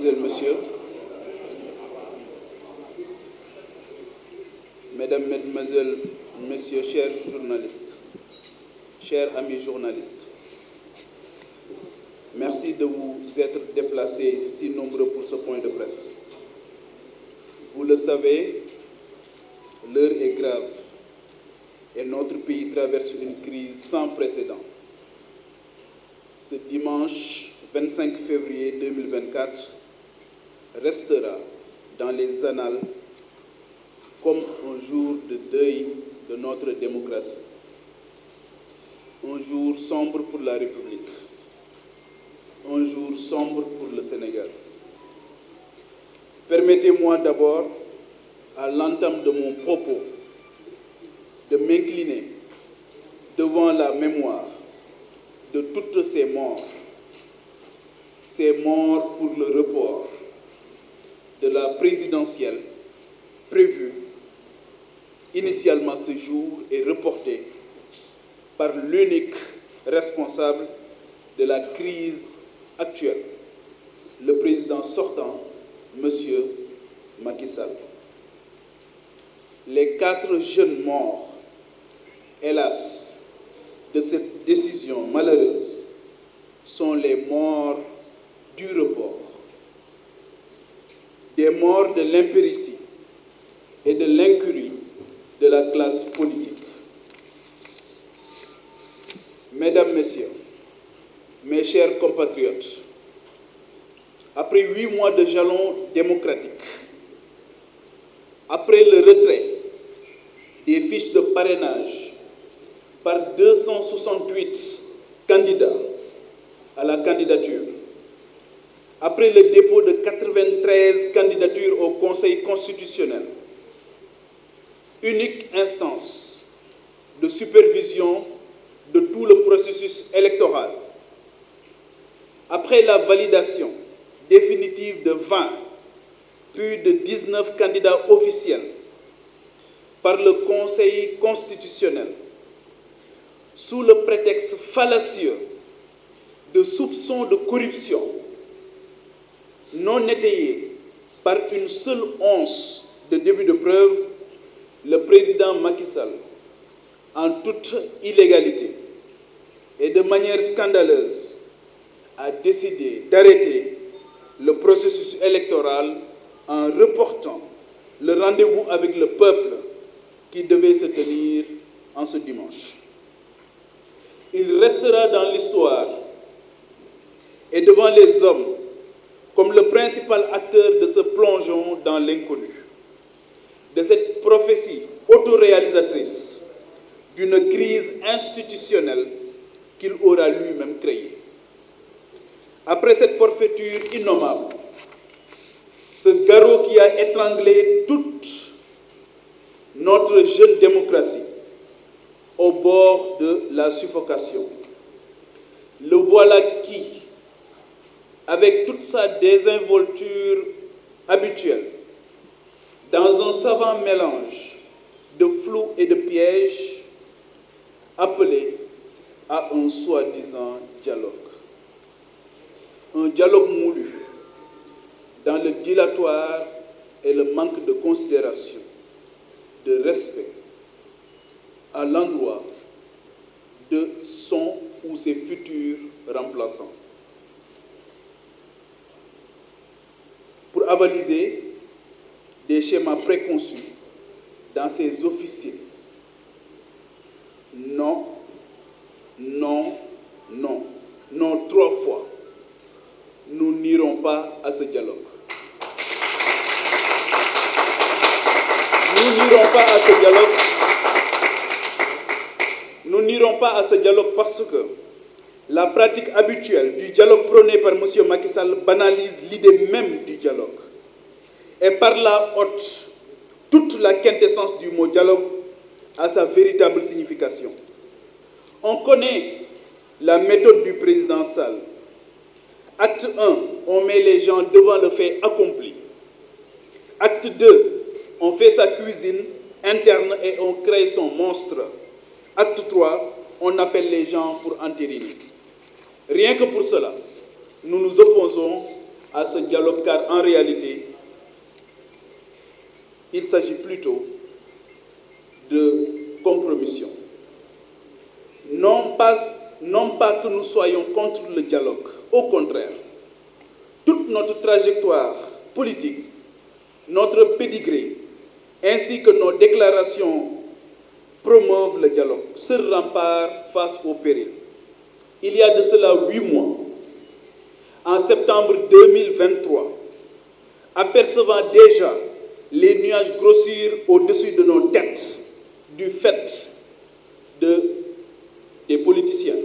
Mesdemoiselles, Messieurs, Mesdames, Mesdemoiselles, Messieurs, chers journalistes, chers amis journalistes, merci de vous être déplacés si nombreux pour ce point de presse. Vous le savez, l'heure est grave et notre pays traverse une crise sans précédent. Ce dimanche 25 février 2024 restera dans les annales comme un jour de deuil de notre démocratie, un jour sombre pour la République, un jour sombre pour le Sénégal. Permettez-moi d'abord, à l'entame de mon propos, de m'incliner devant la mémoire de toutes ces morts pour le report de la présidentielle prévue initialement ce jour et reportée par l'unique responsable de la crise actuelle, le président sortant, M. Macky Sall. Les 4 jeunes morts, hélas, de cette décision malheureuse sont les morts du report, des morts de l'impéritie et de l'incurie de la classe politique. Mesdames, Messieurs, mes chers compatriotes, après 8 mois de jalons démocratiques, après le retrait des fiches de parrainage par 268 candidats à la candidature, après le dépôt de 93 candidatures au Conseil constitutionnel, unique instance de supervision de tout le processus électoral, après la validation définitive de 20, puis de 19 candidats officiels par le Conseil constitutionnel, sous le prétexte fallacieux de soupçons de corruption non étayés par une seule once de début de preuve, le président Macky Sall, en toute illégalité et de manière scandaleuse, a décidé d'arrêter le processus électoral en reportant le rendez-vous avec le peuple qui devait se tenir en ce dimanche. Il restera dans l'histoire et devant les hommes comme le principal acteur de ce plongeon dans l'inconnu, de cette prophétie autoréalisatrice d'une crise institutionnelle qu'il aura lui-même créée. Après cette forfaiture innommable, ce garrot qui a étranglé toute notre jeune démocratie au bord de la suffocation, le voilà qui, avec toute sa désinvolture habituelle, dans un savant mélange de flou et de pièges, appelé à un soi-disant dialogue. Un dialogue moulu dans le dilatoire et le manque de considération, de respect à l'endroit de son ou ses futurs remplaçants. Pour avaliser des schémas préconçus dans ses officiers. Non, non, non, non 3 fois. Nous n'irons pas à ce dialogue. Nous n'irons pas à ce dialogue. Nous n'irons pas à ce dialogue parce que la pratique habituelle du dialogue prôné par M. Macky Sall banalise l'idée même du dialogue et par là ôte toute la quintessence du mot dialogue à sa véritable signification. On connaît la méthode du président Sall. Acte 1, on met les gens devant le fait accompli. Acte 2, on fait sa cuisine interne et on crée son monstre. Acte 3, on appelle les gens pour entériner. Rien que pour cela, nous nous opposons à ce dialogue, car en réalité, il s'agit plutôt de compromission. Non pas que nous soyons contre le dialogue, au contraire. Toute notre trajectoire politique, notre pédigré, ainsi que nos déclarations promeuvent le dialogue, ce rempart face au péril. Il y a de cela 8 mois, en septembre 2023, apercevant déjà les nuages grossir au-dessus de nos têtes du fait des politiciens,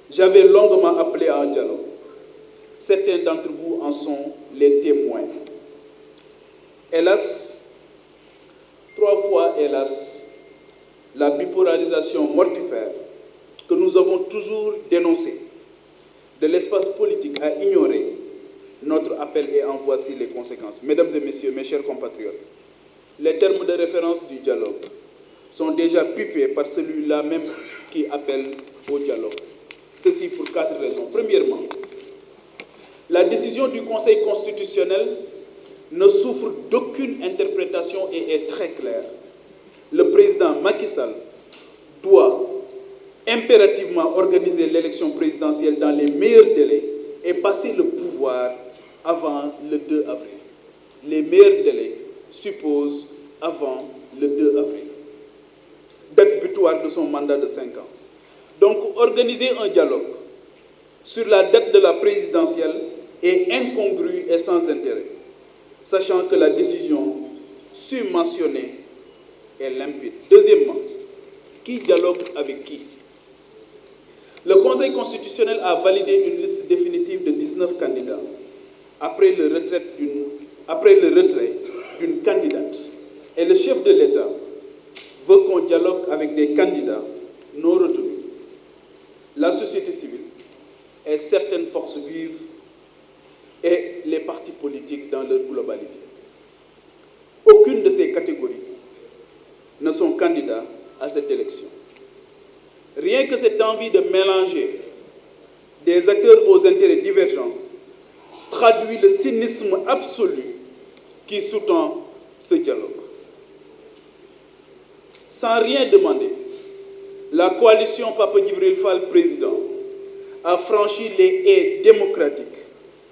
j'avais longuement appelé à un dialogue. Certains d'entre vous en sont les témoins. Hélas, 3 fois hélas, la bipolarisation mortifère que nous avons toujours dénoncée de l'espace politique a ignoré notre appel et en voici les conséquences. Mesdames et messieurs, mes chers compatriotes, les termes de référence du dialogue sont déjà pipés par celui-là même qui appelle au dialogue. Ceci pour 4 raisons. Premièrement, la décision du Conseil constitutionnel ne souffre d'aucune interprétation et est très claire. Le président Macky Sall doit impérativement organiser l'élection présidentielle dans les meilleurs délais et passer le pouvoir avant le 2 avril. Les meilleurs délais supposent avant le 2 avril, date butoir de son mandat de 5 ans. Donc, organiser un dialogue sur la date de la présidentielle est incongru et sans intérêt, sachant que la décision submentionnée est limpide. Deuxièmement, qui dialogue avec qui? Le Conseil constitutionnel a validé une liste définitive de 19 candidats après le retrait d'une candidate. Et le chef de l'État veut qu'on dialogue avec des candidats non retenus. La société civile et certaines forces vives et les partis politiques dans leur globalité. Aucune de ces catégories ne sont candidats à cette élection. Rien que cette envie de mélanger des acteurs aux intérêts divergents traduit le cynisme absolu qui sous-tend ce dialogue. Sans rien demander, la coalition Papa Djibril Fall président a franchi les haies démocratiques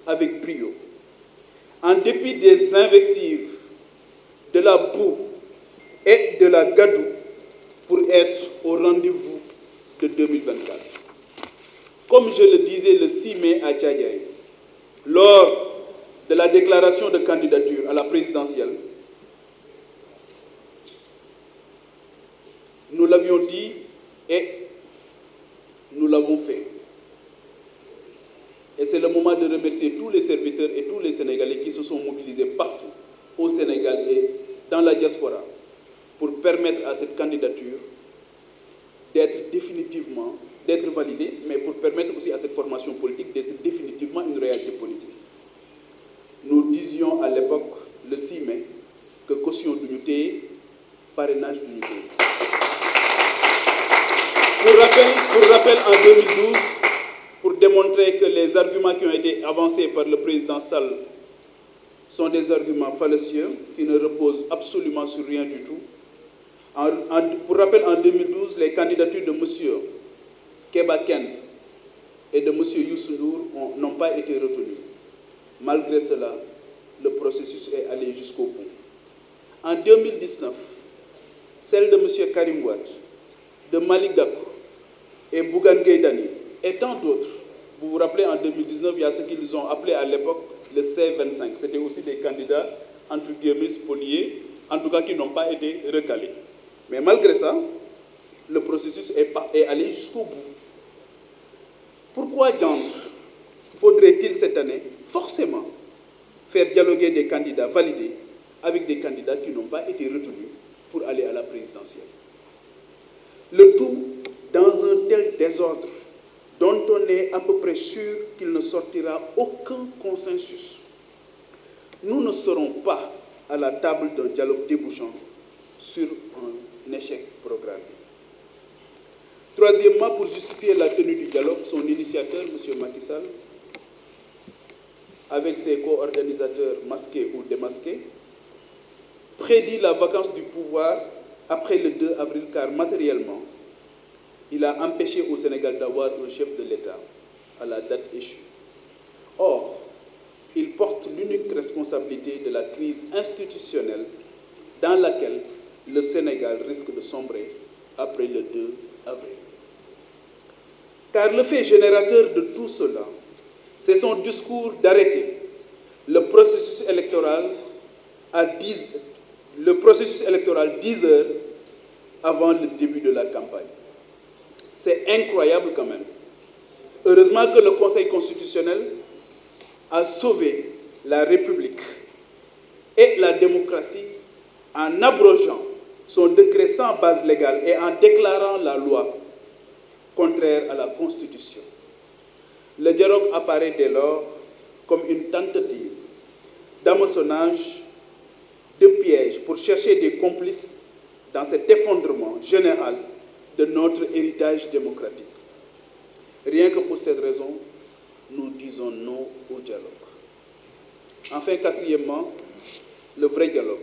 avec brio, en dépit des invectives, de la boue et de la gadoue pour être au rendez-vous de 2024. Comme je le disais le 6 mai à Tchadjaï, lors de la déclaration de candidature à la présidentielle, nous l'avions dit et nous l'avons fait. Et c'est le moment de remercier tous les serviteurs et tous les Sénégalais qui se sont mobilisés partout, au Sénégal et dans la diaspora, pour permettre à cette candidature d'être validée, mais pour permettre aussi à cette formation politique d'être définitivement une réalité politique. Nous disions à l'époque, le 6 mai, que caution d'unité, parrainage d'unité. Pour rappel, en 2012, pour démontrer que les arguments qui ont été avancés par le président Sall sont des arguments fallacieux qui ne reposent absolument sur rien du tout. Pour rappel, en 2012, les candidatures de M. Keba Kend et de M. Youssou Ndour n'ont pas été retenues. Malgré cela, le processus est allé jusqu'au bout. En 2019, celle de M. Karim Wade, de Malick Gakou et Bougane Gueye Dany et tant d'autres. Vous vous rappelez, en 2019, il y a ce qu'ils ont appelé à l'époque le C25. C'était aussi des candidats, entre guillemets, spoliés, en tout cas qui n'ont pas été recalés. Mais malgré ça, le processus est allé jusqu'au bout. Pourquoi diantre faudrait-il cette année forcément faire dialoguer des candidats validés avec des candidats qui n'ont pas été retenus pour aller à la présidentielle? Le tout dans un tel désordre dont on est à peu près sûr qu'il ne sortira aucun consensus. Nous ne serons pas à la table d'un dialogue débouchant sur un échec programmé. Troisièmement, pour justifier la tenue du dialogue, son initiateur, M. Macky Sall, avec ses co-organisateurs masqués ou démasqués, prédit la vacance du pouvoir après le 2 avril car matériellement, il a empêché au Sénégal d'avoir un chef de l'État à la date échue. Or, il porte l'unique responsabilité de la crise institutionnelle dans laquelle le Sénégal risque de sombrer après le 2 avril. Car le fait générateur de tout cela, c'est son discours d'arrêter le processus électoral 10 heures avant le début de la campagne. C'est incroyable quand même. Heureusement que le Conseil constitutionnel a sauvé la République et la démocratie en abrogeant son décret sans base légale et en déclarant la loi contraire à la Constitution. Le dialogue apparaît dès lors comme une tentative d'hameçonnage, de piège pour chercher des complices dans cet effondrement général de notre héritage démocratique. Rien que pour cette raison, nous disons non au dialogue. Enfin, quatrièmement, le vrai dialogue,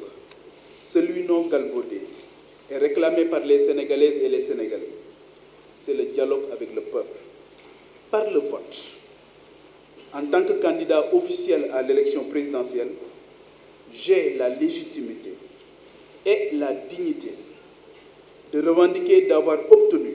celui non galvaudé, est réclamé par les Sénégalaises et les Sénégalais. C'est le dialogue avec le peuple, par le vote. En tant que candidat officiel à l'élection présidentielle, j'ai la légitimité et la dignité de revendiquer d'avoir obtenu